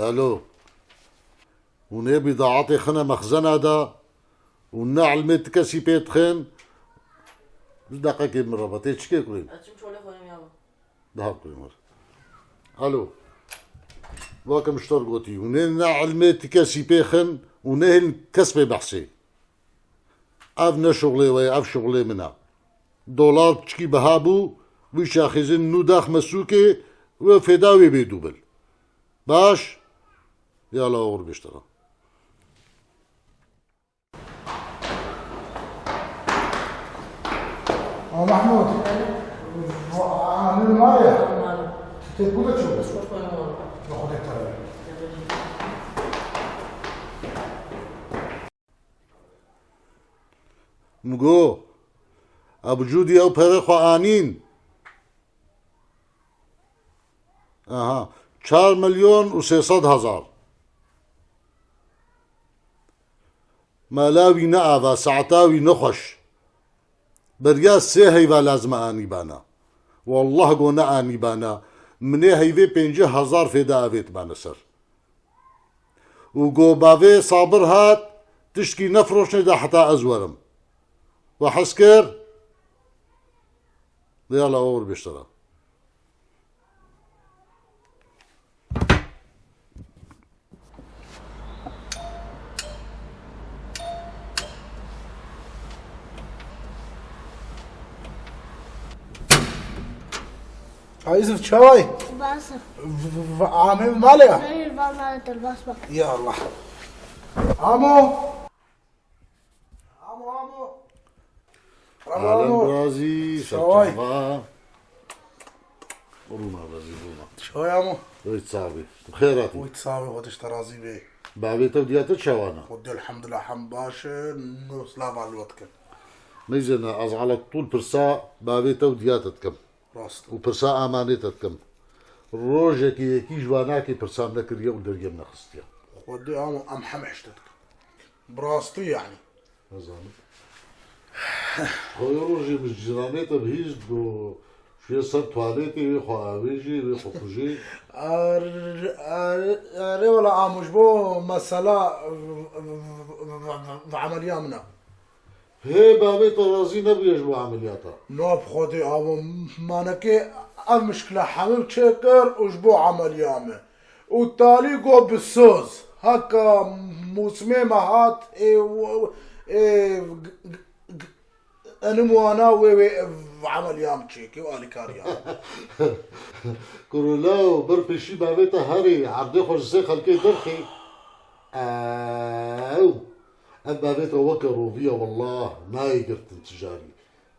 الو وني بضاعتي خنا مخزنة دا ونعلمت كسي بيت خن مش دقيقة من ربطي تشكي كلين ده كل مرة الو واكم مشتر قوتي وني نعلمت كسي بيخن ونهل كسبي بحسي افنا شغلي ويا اف شغلي منها دولار تشكي بهابو ويشاخزن نوداخ مسوكي وفداوي بيدوبل باش يلا اور بيشتغل محمود عامل معايا تقول لك شو بس ناخذ ترى مگو ابو جودي او پره آنين اها 4 مليون و 300 هزار مالاوي نعذا سعتاوي نخش برياس سي هيفا لازم اني بانا والله قونا اني بانا مني هيفي 5000 فدا افيت بانا سر وقو بافي صابر هات تشكي نفرش دا حتى ازورم وحسكر يلا اور بيشتغل عايز شاي باسة عامل ماليا غير بالمالة البصمة يا الله عمو عمو اهلا برازي شاي روما برازي روما شاي عمو ويتصابي بخيراتي ويتصابي ودش ترازي بيه بعبيته ودياتك شوانا ودي الحمد لله حم باشا نوصل على الوقت كم ميزنا ازعلك طول برسا بعبيته ودياتتكم راست وبرسا امانتتكم روجك يكي جواناكي برسا منكريا ودريا من خستيا ودي عمو ام حمحشتك براستي يعني نظام هو روجي مش جيرانيته بهيج دو شو صار تواليتي ويخو اويجي ويخو كوجي اري ولا عموش بو مسألة عملية منا هي بابيته رازي نبي يجبو عملياتها نوب خودي عمو مانكي ام مشكلة حمل تشكر وجبو عملية منا والتالي قو بالسوز هكا موسمي مهات انا موانا وي عمل يام تشيكي والي كاريا كورولاو بربشي بابيته هري عبدي خوش زي خلقي درخي او ام بابيته وكروا بيا والله ما يقدر تجاري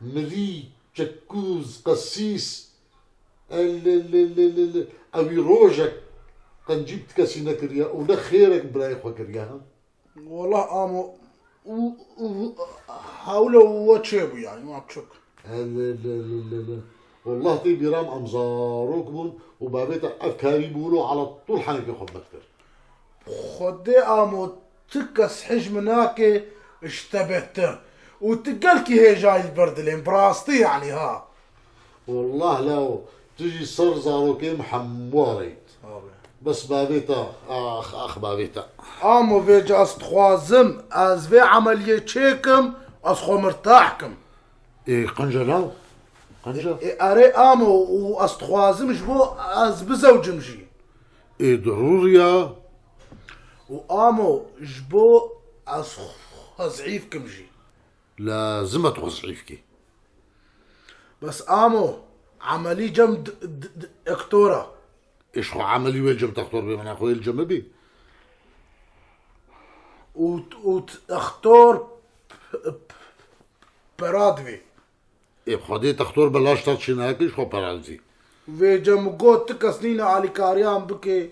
ملي جكوز قسيس اوي روجك قد جبت كاسينا كريا ولا خيرك برايك وكرياها والله امو حاولوا واتشيبوا يعني ما بشك والله تيجي رام امزاروكم وبابيتا افكاري بيقولوا على طول حنك ياخذ مكتر خدي امو تكس حجمناك اشتبهت وتقلكي هي جاي البرد لين براستي يعني ها والله لو تجي صر زاروكي محموري بس بابيتا اخ بابيتا امو فيجا استخوازم از في عملية تشيكم اسخو مرتاحكم ايه قنجة لا قنجة اري امو واستخوازم جبو از بزوج مجي ايه ضرورية وامو جبو ازعيفكم جي لازم تغزعيفكي بس امو عملي جمد دكتورة ايش هو عملي ويجب تختار بمن اخوي الجنبي وتختار برادفي ايه خدي تختار بلاش تاتشيناك ايش هو برالزي ويجا مقود تكسنينا علي كاريان بكي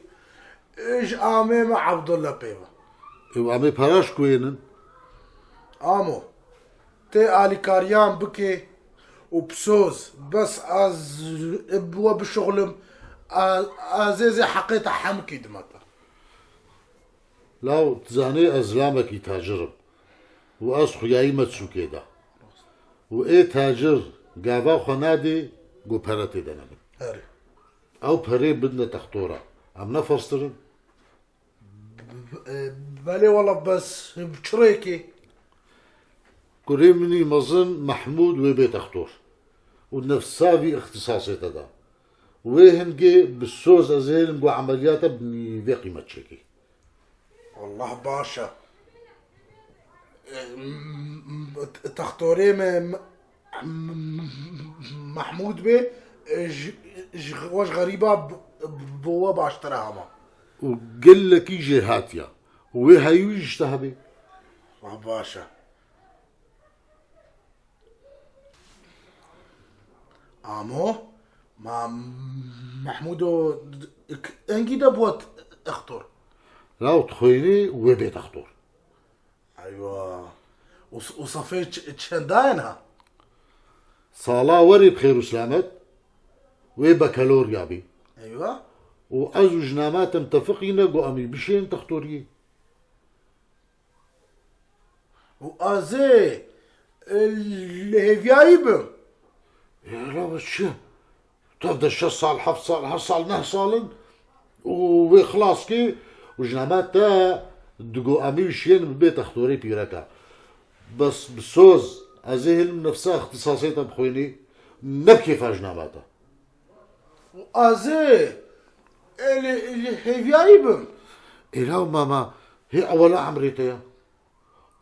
ايش امي مع عبد الله بيبا ايه وعمي براش كوينن امو تي علي كاريان بكي وبسوز بس از ابوا بشغلم ازيزي حقيقة حمكي دمتا لا تزاني ازلامك يتاجرب واصخو ياي متسو كده وايه تاجر قابا خنادي قو براتي دنبن هاري او بري بدنا تختورا ام نفرسترن بلي والله بس بشريكي. كريمني مظن محمود وبيت اختور ونفساوي اختصاصي تدا وهنجي بالسوز ازيل جو عملياته بني في قيمة شكي. والله باشا تختوري محمود بي وش غريبة بوا باشتراها. وقل لك يجي هاتيا وهايو يجتهبي. والله باشا عمو ما محمودو انجي دبوت اخطر. لا تخويني وبيت اختور. ايوه وصفيت تشنداينها. صلاة وري بخير وسلامت وبكالوريا بي. ايوه وازو جنامات متفقين قو امي بشين تختوري. وازي اللي هي فيايبم. يا لا بس شو تبدا الشي صال حف صال هالصال نه صالن وخلاص كي وجنامات تا دقو امي بشين بالبيت اختوري بيركا بس بالسوز ازهل نفسها اختصاصيتها بخويني نبكي فاجناماتها. وازي اللي هي فيايبم. إلا ماما هي أولا عمريتها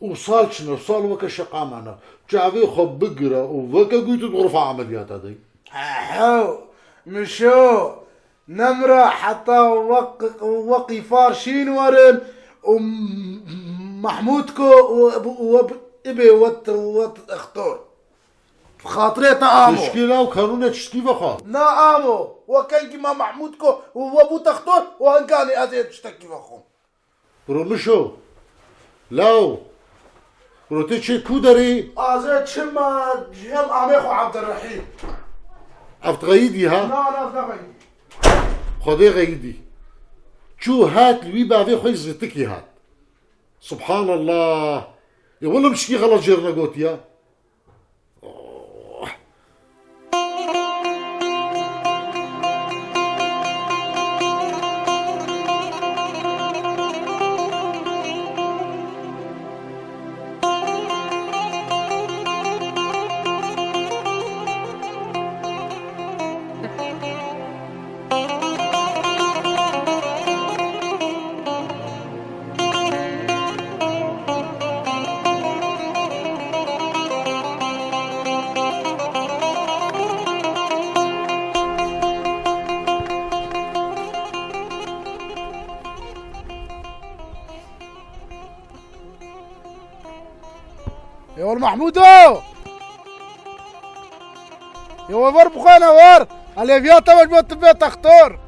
وصال شنو صال وكا شقا معنا جابي خب بقرة وكا قيت تغرفة عمليات هذي. حو مشو نمرة حتى وقي فارشين ورن ومحمودكو وابي وات اختار خاطري تامو تشكيلة وكانوا تشكي فخار. نعم وكان كما محمودكو وابو تختار وهنكاني ازيد تشتكي فخم. رومشو لاو روتيتشي كودري ازيد شما جهم عميخو عبد الرحيم. عفت غيدي ها؟ لا لا خدي غيدي شو هات لوي بافي خوي زيتكي هات. سبحان الله يا والله مشكي غلط جيرنا قوتيا. يا ول محمودو يا ور بخانا ور على فياتا واش بوت بيت اختار.